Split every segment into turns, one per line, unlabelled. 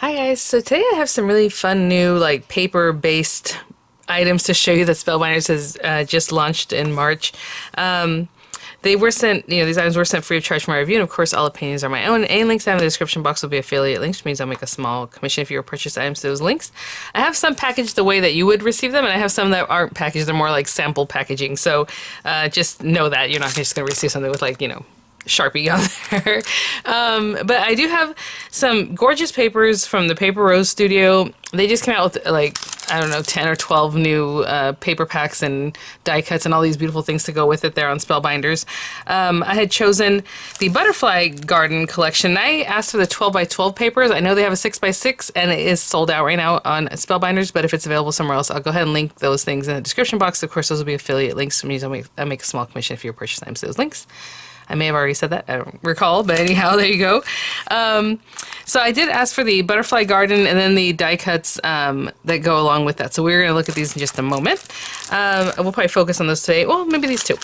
Hi guys, so today I have some really fun new paper-based items to show you that Spellbinders has just launched in March. They were sent, these items were sent free of charge from my review, and of course all opinions are my own. Any links I have in the description box will be affiliate links, which means I'll make a small commission if you purchase items to those links. I have some packaged the way that you would receive them, and I have some that aren't packaged, they're more like sample packaging, so just know that you're not just going to receive something with Sharpie on there. But I do have some gorgeous papers from the Paper Rose Studio. They just came out with I don't know, 10 or 12 new paper packs and die cuts and all these beautiful things to go with it there on Spellbinders. I had chosen the Butterfly Garden collection. I asked for the 12 by 12 papers. I know they have a 6 by 6 and it is sold out right now on Spellbinders, but if it's available somewhere else, I'll go ahead and link those things in the description box. Of course, those will be affiliate links, which means I make a small commission if you purchase items to those links. I may have already said that, I don't recall, but anyhow, there you go. So I did ask for the Butterfly Garden and then the die cuts that go along with that. So we're going to look at these in just a moment. We'll probably focus on those today. Well, maybe these two.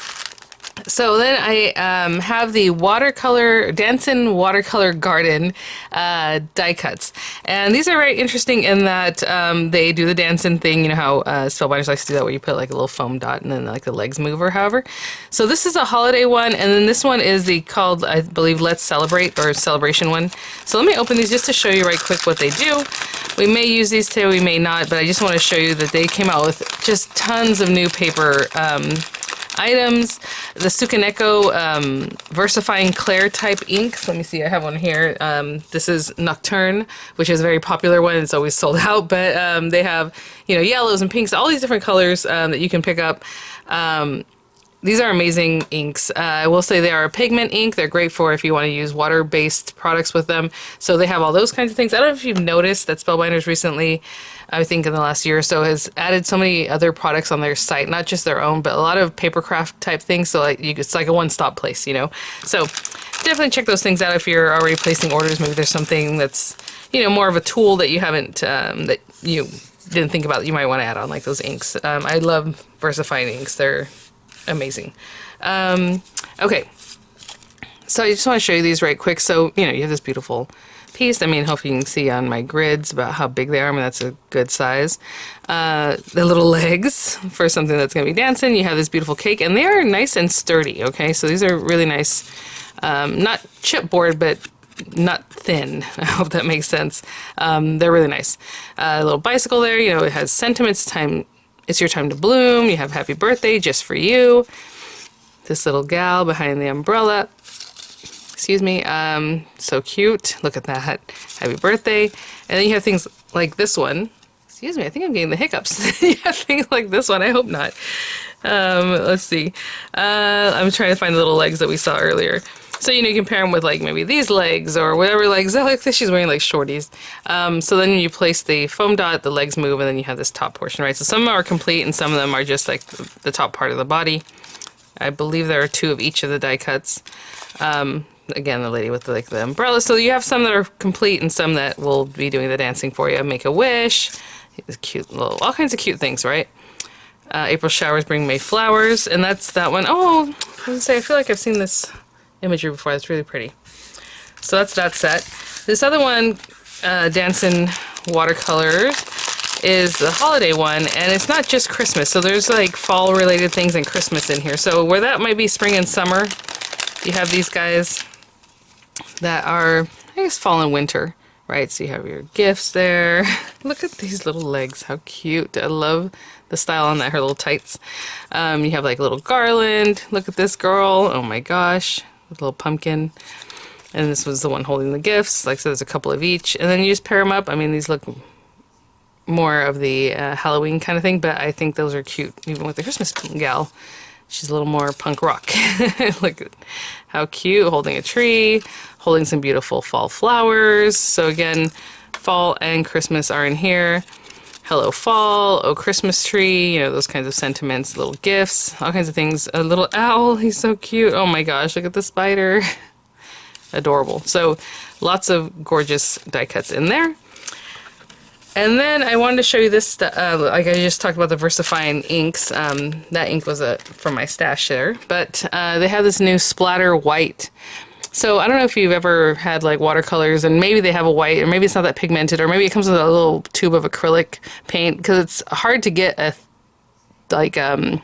So then I have the Dancin Watercolor Garden die cuts. And these are very interesting in that they do the Dancin thing. You know how Spellbinders likes to do that, where you put like a little foam dot and then like the legs move or however. So this is a holiday one, and then this one is called, I believe, Let's Celebrate, or Celebration one. So let me open these just to show you right quick what they do. We may use these today, we may not, but I just want to show you that they came out with just tons of new paper items. The Sukaneko Versifying Clair type inks. Let me see, I have one here. This is Nocturne, which is a very popular one. It's always sold out, but they have, yellows and pinks, all these different colors that you can pick up. These are amazing inks. I will say they are a pigment ink. They're great for if you want to use water-based products with them. So they have all those kinds of things. I don't know if you've noticed that Spellbinders recently, I think in the last year or so, has added so many other products on their site, not just their own, but a lot of papercraft type things. So it's like a one-stop place, So definitely check those things out if you're already placing orders. Maybe there's something that's, more of a tool that you haven't, that you didn't think about that you might want to add on, like those inks. I love Versifying inks. They're amazing. Okay, so I just want to show you these right quick. So you have this beautiful piece. I mean, hopefully you can see on my grids about how big they are. I mean, that's a good size. The little legs for something that's going to be dancing. You have this beautiful cake, and they are nice and sturdy. Okay, so these are really nice, not chipboard, but not thin. I hope that makes sense. They're really nice. A little bicycle there. It has sentiments. It's your time to bloom. You have happy birthday just for you. This little gal behind the umbrella. Excuse me. So cute. Look at that. Happy birthday. And then you have things like this one. Excuse me. I think I'm getting the hiccups. You have things like this one. I hope not. Let's see. I'm trying to find the little legs that we saw earlier. So, you compare them with maybe these legs or whatever legs. I like this. She's wearing shorties. So then you place the foam dot, the legs move, and then you have this top portion, right? So some are complete and some of them are just the top part of the body. I believe there are 2 of each of the die cuts. Again, the lady with the umbrella. So you have some that are complete and some that will be doing the dancing for you. Make a wish. Cute all kinds of cute things, right? April showers bring May flowers. And that's that one. Oh, I was going to say, I feel like I've seen this imagery before. That's really pretty. So that's that set. This other one, Dancin Watercolors, is the holiday one, and it's not just Christmas. So there's fall related things and Christmas in here. So where that might be spring and summer, you have these guys that are, I guess, fall and winter, right? So you have your gifts there. Look at these little legs. How cute. I love the style on that, her little tights. You have a little garland. Look at this girl. Oh my gosh. With a little pumpkin. And this was the one holding the gifts. So there's a couple of each. And then you just pair them up. I mean, these look more of the Halloween kind of thing, but I think those are cute, even with the Christmas gal. She's a little more punk rock. Look at how cute, holding a tree, holding some beautiful fall flowers. So again, fall and Christmas are in here. Hello fall, oh Christmas tree, those kinds of sentiments, little gifts, all kinds of things. A little owl, he's so cute. Oh my gosh, look at the spider. Adorable. So lots of gorgeous die cuts in there. And then I wanted to show you this, like I just talked about the Versifying inks. That ink was from my stash there. But they have this new splatter white. So I don't know if you've ever had like watercolors and maybe they have a white, or maybe it's not that pigmented, or maybe it comes with a little tube of acrylic paint, because it's hard to get a like an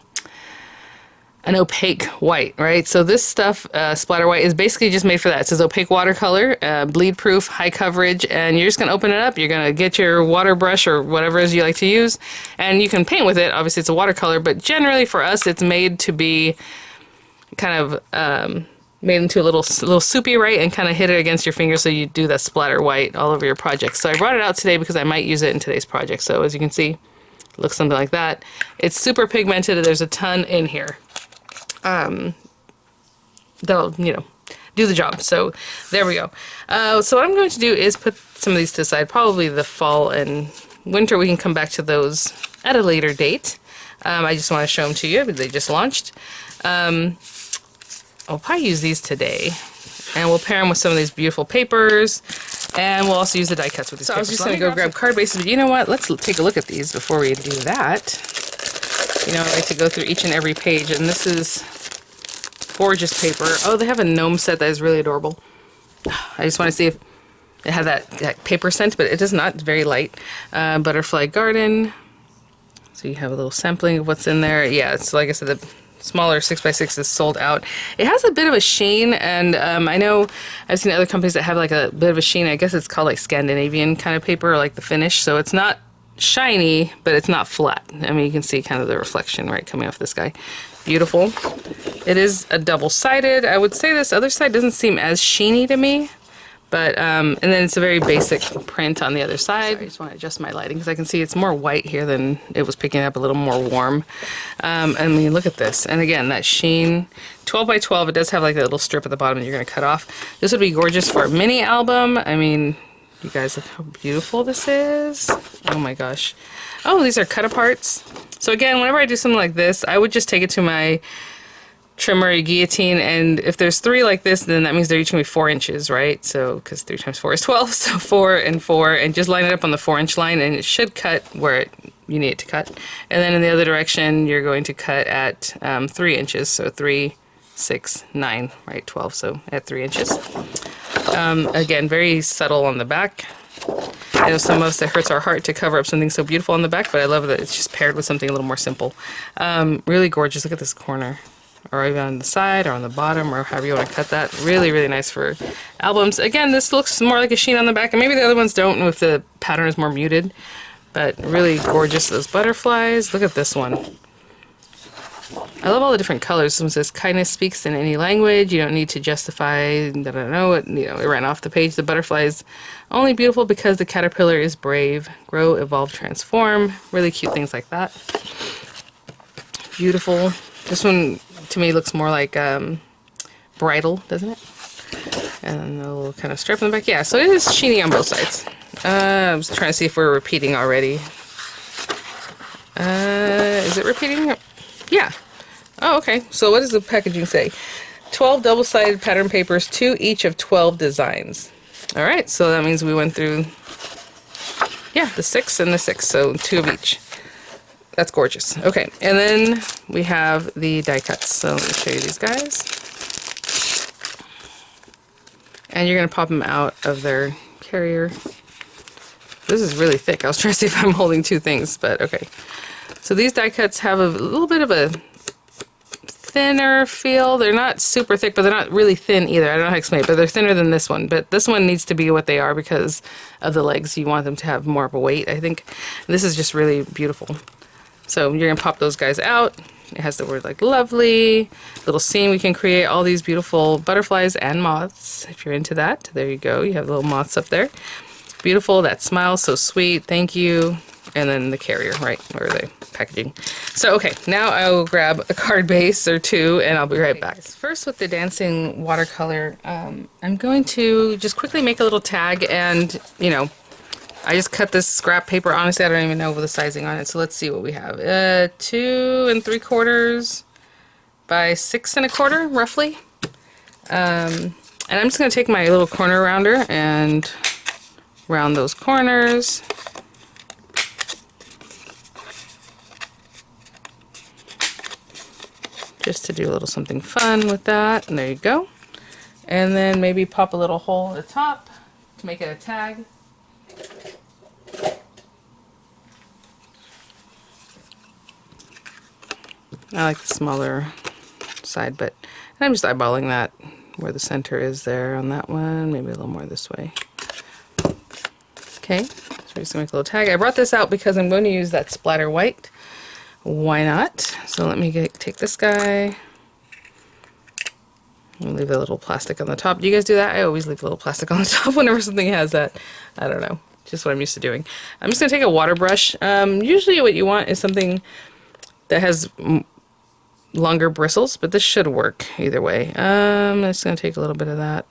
opaque white, right? So this stuff, splatter white, is basically just made for that. It says opaque watercolor, bleed proof, high coverage, and you're just gonna open it up. You're gonna get your water brush or whatever it is you like to use, and you can paint with it. Obviously it's a watercolor, but generally for us it's made to be kind of made into a little soupy, right? And kind of hit it against your finger so you do that splatter white all over your project. So I brought it out today because I might use it in today's project. So as you can see, it looks something like that. It's super pigmented. There's a ton in here. That'll, you know, do the job. So there we go. So what I'm going to do is put some of these to the side. Probably the fall and winter, we can come back to those at a later date. I just want to show them to you. They just launched. I'll probably use these today, and we'll pair them with some of these beautiful papers, and we'll also use the die cuts with these papers. I was just going to go grab card bases, but you know what? Let's take a look at these before we do that. You know, I like to go through each and every page, and this is gorgeous paper. Oh, they have a gnome set that is really adorable. I just want to see if it had that paper scent, but it does not. It's very light. Butterfly Garden. So you have a little sampling of what's in there. Yeah, it's like I said, the smaller 6x6 is sold out. It has a bit of a sheen, and I know I've seen other companies that have like a bit of a sheen. I guess it's called like Scandinavian kind of paper, like the finish. So it's not shiny, but it's not flat. I mean, you can see kind of the reflection, right, coming off this guy. Beautiful. It is a double-sided. I would say this other side doesn't seem as sheeny to me. But, and then it's a very basic print on the other side. Sorry, I just want to adjust my lighting because I can see it's more white here than it was picking up, a little more warm. I mean, look at this. And again, that sheen, 12 by 12, it does have like a little strip at the bottom that you're going to cut off. This would be gorgeous for a mini album. I mean, you guys look how beautiful this is. Oh my gosh. Oh, these are cut aparts. So again, whenever I do something like this, I would just take it to my trimmer, a guillotine, and if there's 3 like this, then that means they're each gonna be 4 inches, right? So, because 3 times 4 is 12, so 4 and 4, and just line it up on the 4-inch line, and it should cut where you need it to cut. And then in the other direction, you're going to cut at 3 inches, so 3, 6, 9, right? 12, so at 3 inches. Again, very subtle on the back. I know some of us, it hurts our heart to cover up something so beautiful on the back, but I love that it's just paired with something a little more simple. Really gorgeous. Look at this corner. Or even on the side or on the bottom, or however you want to cut that. Really, really nice for albums. Again, this looks more like a sheen on the back, and maybe the other ones don't if the pattern is more muted. But really gorgeous, those butterflies. Look at this one. I love all the different colors. This one says, kindness speaks in any language. You don't need to justify, I don't know, it ran off the page. The butterfly is only beautiful because the caterpillar is brave. Grow, evolve, transform. Really cute things like that. Beautiful. This one, to me, looks more like bridal, doesn't it? And a little kind of strip in the back. Yeah, so it is sheeny on both sides. I was trying to see if we're repeating already. Is it repeating? Yeah. Oh, okay. So what does the packaging say? 12 double-sided pattern papers, 2 each of 12 designs. All right, so that means we went through, yeah, the 6 and the 6, so 2 of each. That's gorgeous. Okay, and then we have the die cuts. So let me show you these guys. And you're going to pop them out of their carrier. This is really thick. I was trying to see if I'm holding 2 things, but okay. So these die cuts have a little bit of a thinner feel. They're not super thick, but they're not really thin either. I don't know how to explain it, but they're thinner than this one. But this one needs to be what they are because of the legs. You want them to have more of a weight, I think. And this is just really beautiful. So you're going to pop those guys out. It has the word like lovely, little scene we can create, all these beautiful butterflies and moths. If you're into that, there you go. You have little moths up there. Beautiful, that smile, so sweet, thank you. And then the carrier, right, or the packaging. So, okay, now I will grab a card base or 2 and I'll be right back. First with the Dancin watercolor, I'm going to just quickly make a little tag and, you know, I just cut this scrap paper. Honestly, I don't even know the sizing on it. So let's see what we have. 2 3/4 by 6 1/4, roughly. And I'm just going to take my little corner rounder and round those corners. Just to do a little something fun with that. And there you go. And then maybe pop a little hole at the top to make it a tag. I like the smaller side, but I'm just eyeballing that where the center is there on that one, maybe a little more this way. Okay, so we're just gonna make a little tag. I brought this out because I'm going to use that splatter white. Why not? So let me take this guy. I'll leave a little plastic on the top. Do you guys do that? I always leave a little plastic on the top whenever something has that. I don't know, just what I'm used to doing. I'm just gonna take a water brush. Usually what you want is something that has longer bristles, but this should work either way. I'm just going to take a little bit of that.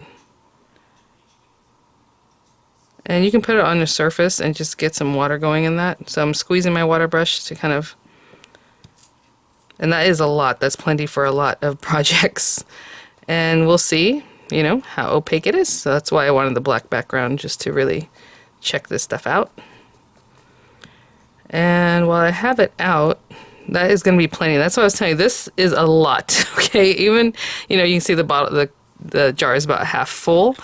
And you can put it on the surface and just get some water going in that. So I'm squeezing my water brush to kind of, and that is a lot. That's plenty for a lot of projects. And we'll see, you know, how opaque it is. So that's why I wanted the black background, just to really check this stuff out. And while I have it out, that is going to be plenty. That's what I was telling you. This is a lot. Okay, even, you know, you can see the bottle, the jar is about half full.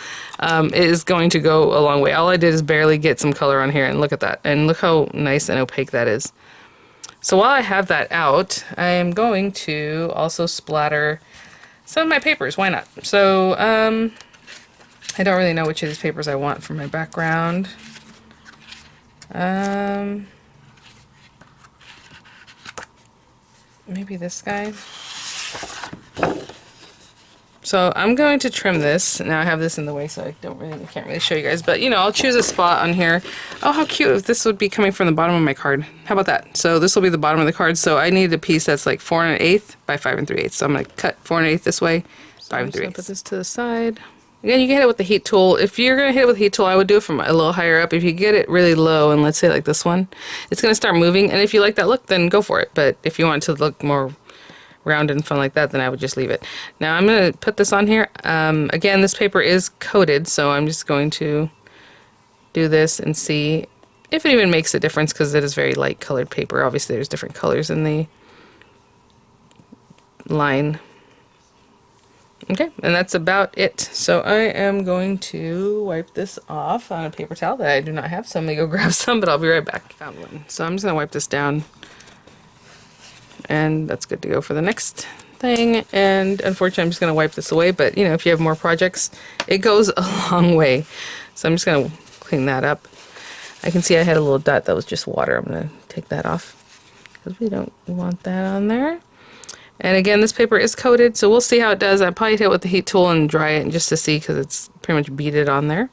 It is going to go a long way. All I did is barely get some color on here, and look at that. And look how nice and opaque that is. So while I have that out, I am going to also splatter some of my papers. Why not? So I don't really know which of these papers I want for my background. Maybe this guy. So I'm going to trim this. Now I have this in the way, so I can't really show you guys. But you know, I'll choose a spot on here. Oh, how cute if this would be coming from the bottom of my card. How about that? So this will be the bottom of the card. So I need a piece that's like 4 1/8 by 5 3/8. So I'm going to cut 4 1/8 this way, 5 3/8. Put this to the side. Again, you can hit it with the heat tool. If you're going to hit it with the heat tool, I would do it from a little higher up. If you get it really low, and let's say like this one, it's going to start moving. And if you like that look, then go for it. But if you want it to look more round and fun like that, then I would just leave it. Now I'm going to put this on here. Again, this paper is coated, so I'm just going to do this and see if it even makes a difference, because it is very light colored paper. Obviously, there's different colors in the line. Okay, and that's about it. So I am going to wipe this off on a paper towel that I do not have, so I'm going to go grab some, but I'll be right back. Found one. So I'm just going to wipe this down, and that's good to go for the next thing. And unfortunately, I'm just going to wipe this away, but you know, if you have more projects, it goes a long way. So I'm just going to clean that up. I can see I had a little dot that was just water. I'm going to take that off because we don't want that on there. And again, this paper is coated, so we'll see how it does. I probably hit it with the heat tool and dry it just to see, because it's pretty much beaded on there.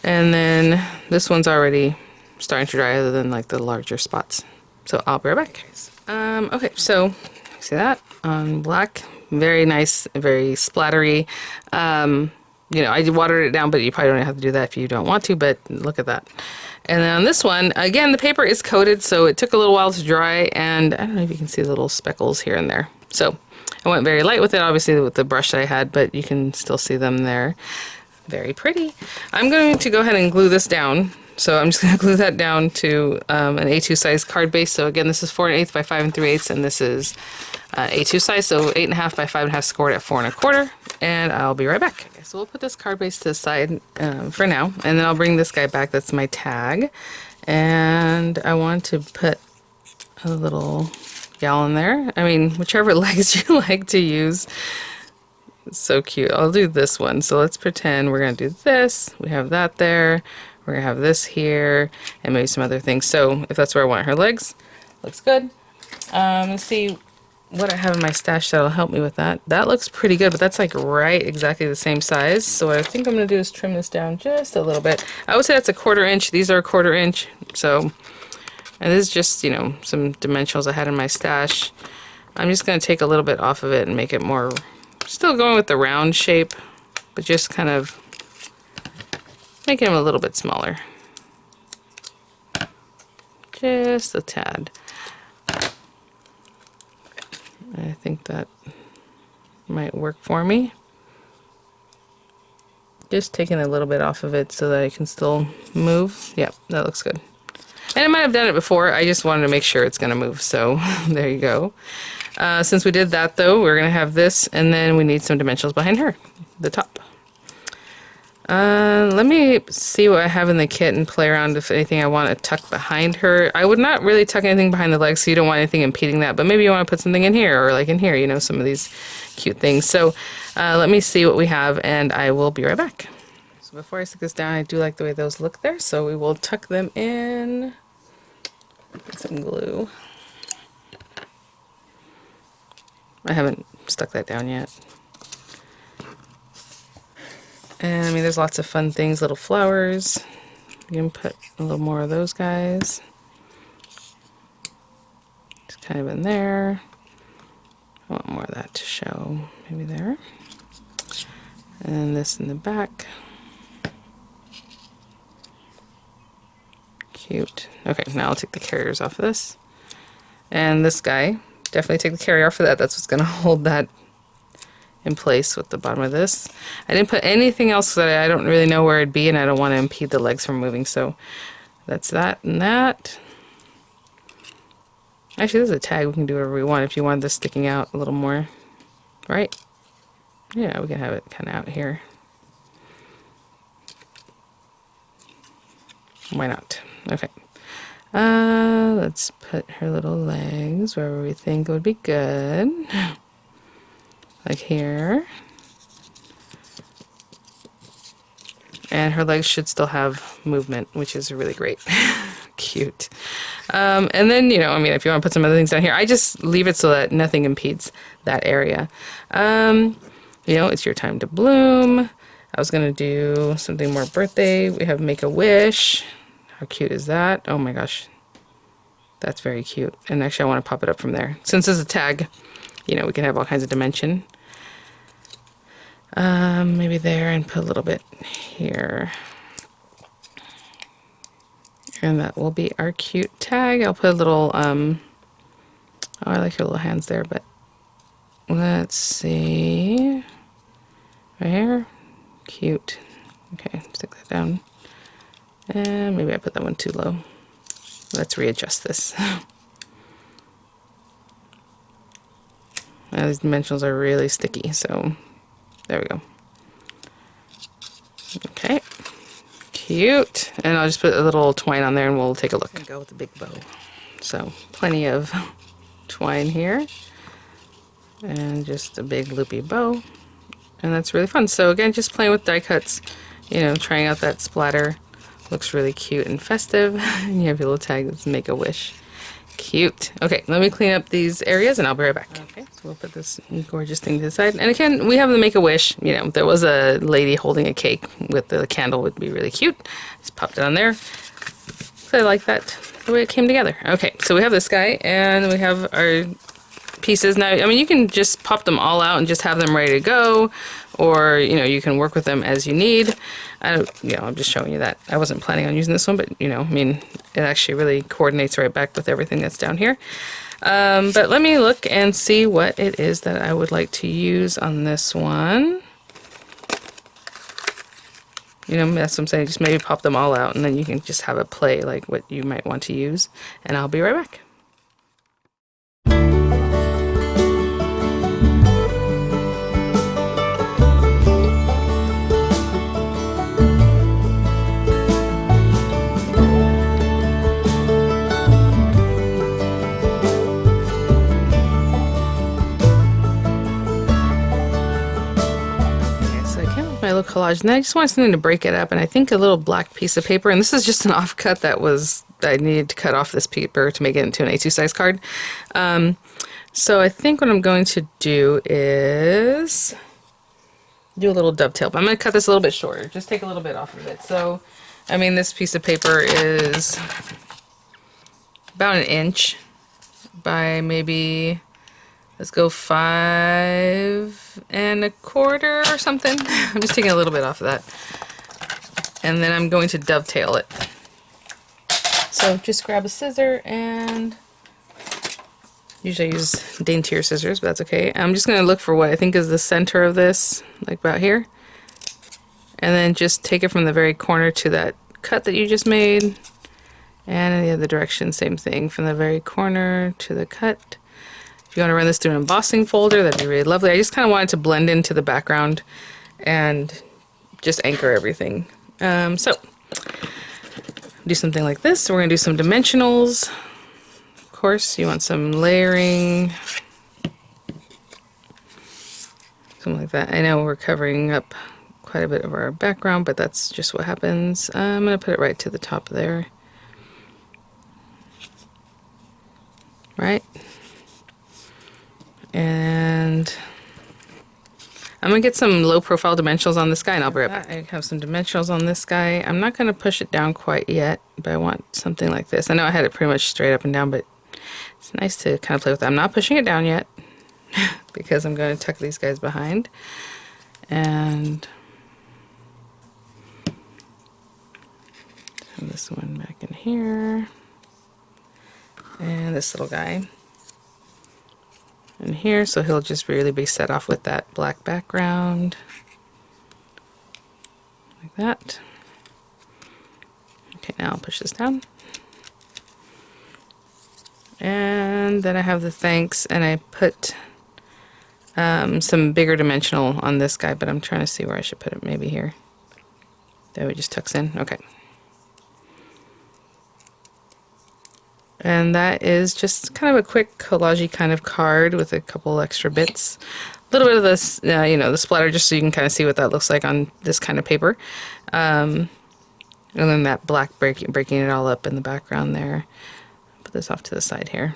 And then this one's already starting to dry, other than like the larger spots. So I'll be right back. Okay, so see that on black, very nice, very splattery. You know, I watered it down, but you probably don't have to do that if you don't want to, but look at that. And then on this one, again, the paper is coated, so it took a little while to dry, and I don't know if you can see the little speckles here and there. So I went very light with it, obviously with the brush that I had, but you can still see them there. Very pretty. I'm going to go ahead and glue this down. So I'm just going to glue that down to an A2 size card base. So again, this is 4 1/8 by 5 3/8, and this is A2 size, so 8 1/2 by 5 1/2 scored at 4 1/4, and I'll be right back. Okay, so we'll put this card base to the side for now, and then I'll bring this guy back. That's my tag, and I want to put a little gal in there. I mean, whichever legs you like to use. It's so cute. I'll do this one. So let's pretend we're going to do this. We have that there. We're going to have this here, and maybe some other things. So if that's where I want her legs, looks good. Let's see what I have in my stash that'll help me with that. That looks pretty good, but that's like right exactly the same size. So what I think I'm going to do is trim this down just a little bit. I would say that's a 1/4 inch. These are a 1/4 inch. So, and this is just, you know, some dimensionals I had in my stash. I'm just going to take a little bit off of it and make it more, still going with the round shape, but just kind of making them a little bit smaller. Just a tad. I think that might work for me. Just taking a little bit off of it so that I can still move. Yep, that looks good. And I might have done it before, I just wanted to make sure it's going to move, so there you go. Since we did that though, we're going to have this, and then we need some dimensionals behind her. the top. Let me see what I have in the kit and play around if anything I want to tuck behind her. I would not really tuck anything behind the legs, so you don't want anything impeding that, but maybe you want to put something in here, or like in here, you know, some of these cute things. So let me see what we have, and I will be right back. So before I stick this down, I do like the way those look there, so we will tuck them in with some glue. I haven't stuck that down yet. And I mean, there's lots of fun things, little flowers. You can put a little more of those guys. Just kind of in there. I want more of that to show, maybe there. And this in the back. Cute. Okay, now I'll take the carriers off of this. And this guy, definitely take the carrier off of that. That's what's gonna hold that in place with the bottom of this. I didn't put anything else that I don't really know where it'd be, and I don't want to impede the legs from moving, so that's that and that. Actually, there's a tag. We can do whatever we want if you want this sticking out a little more, right? Yeah, we can have it kind of out here. Why not? Okay. Let's put her little legs wherever we think would be good. Like here. And her legs should still have movement, which is really great. Cute. And then, you know, I mean, if you want to put some other things down here, I just leave it so that nothing impedes that area. You know, it's your time to bloom. I was going to do something more birthday. We have Make a Wish. How cute is that? Oh my gosh. That's very cute. And actually, I want to pop it up from there. Since it's a tag, you know, we can have all kinds of dimension. Maybe there, and put a little bit here. And that will be our cute tag. I'll put a little, oh, I like her little hands there, but let's see. Right here. Cute. Okay, stick that down. And maybe I put that one too low. Let's readjust this. Now, these dimensionals are really sticky, so there we go. Okay, cute. And I'll just put a little twine on there and we'll take a look. Go with the big bow. So plenty of twine here. And just a big loopy bow. And that's really fun. So again, just playing with die cuts, you know, trying out that splatter. Looks really cute and festive. And you have your little tag that's Make a Wish. Cute. Okay, let me clean up these areas and I'll be right back. Okay, so we'll put this gorgeous thing to the side. And again, we have the Make a Wish. You know, there was a lady holding a cake with the candle, would be really cute. Just popped it on there. So I like that, the way it came together. Okay, so we have this guy and we have our pieces. Now, I mean, you can just pop them all out and just have them ready to go, or, you know, you can work with them as you need. You know, I'm just showing you that. I wasn't planning on using this one, but, you know, I mean, it actually really coordinates right back with everything that's down here. But let me look and see what it is that I would like to use on this one. You know, that's what I'm saying. Just maybe pop them all out, and then you can just have it play like what you might want to use. And I'll be right back. My little collage, and I just wanted something to break it up, and I think a little black piece of paper, and this is just an offcut that I needed to cut off this paper to make it into an A2 size card. So I think what I'm going to do is do a little dovetail, but I'm going to cut this a little bit shorter, just take a little bit off of it. So, I mean, this piece of paper is about 1 inch by maybe, let's go 5 1/4 or something. I'm just taking a little bit off of that. And then I'm going to dovetail it. So just grab a scissor, and usually I use daintier scissors, but that's okay. I'm just going to look for what I think is the center of this, like about here. And then just take it from the very corner to that cut that you just made. And in the other direction, same thing, from the very corner to the cut. If you want to run this through an embossing folder, that'd be really lovely. I just kind of wanted to blend into the background and just anchor everything. So do something like this. So we're gonna do some dimensionals. Of course, you want some layering, something like that. I know we're covering up quite a bit of our background, but that's just what happens. I'm gonna put it right to the top there. Right? And I'm gonna get some low profile dimensionals on this guy and I'll be right back. I have some dimensionals on this guy. I'm not gonna push it down quite yet, but I want something like this. I know I had it pretty much straight up and down, but it's nice to kind of play with it. I'm not pushing it down yet because I'm gonna tuck these guys behind. And this one back in here. And this little guy in here, so he'll just really be set off with that black background. Like that. Okay, now I'll push this down. And then I have the thanks, and I put some bigger dimensional on this guy, but I'm trying to see where I should put it, maybe here. There, it just tucks in, okay. And that is just kind of a quick collage-y kind of card with a couple extra bits. A little bit of this, you know, the splatter, just so you can kind of see what that looks like on this kind of paper. And then that black breaking it all up in the background there. Put this off to the side here.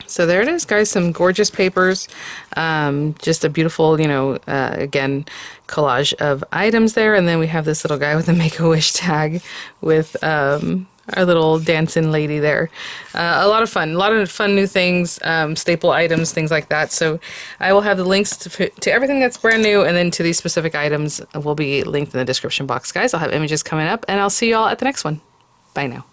So there it is, guys, some gorgeous papers. Just a beautiful, you know, again, collage of items there. And then we have this little guy with a Make-A-Wish tag with our little Dancin lady there. A lot of fun new things, staple items, things like that. So I will have the links to everything that's brand new, and then to these specific items will be linked in the description box, guys. I'll have images coming up, and I'll see you all at the next one. Bye now.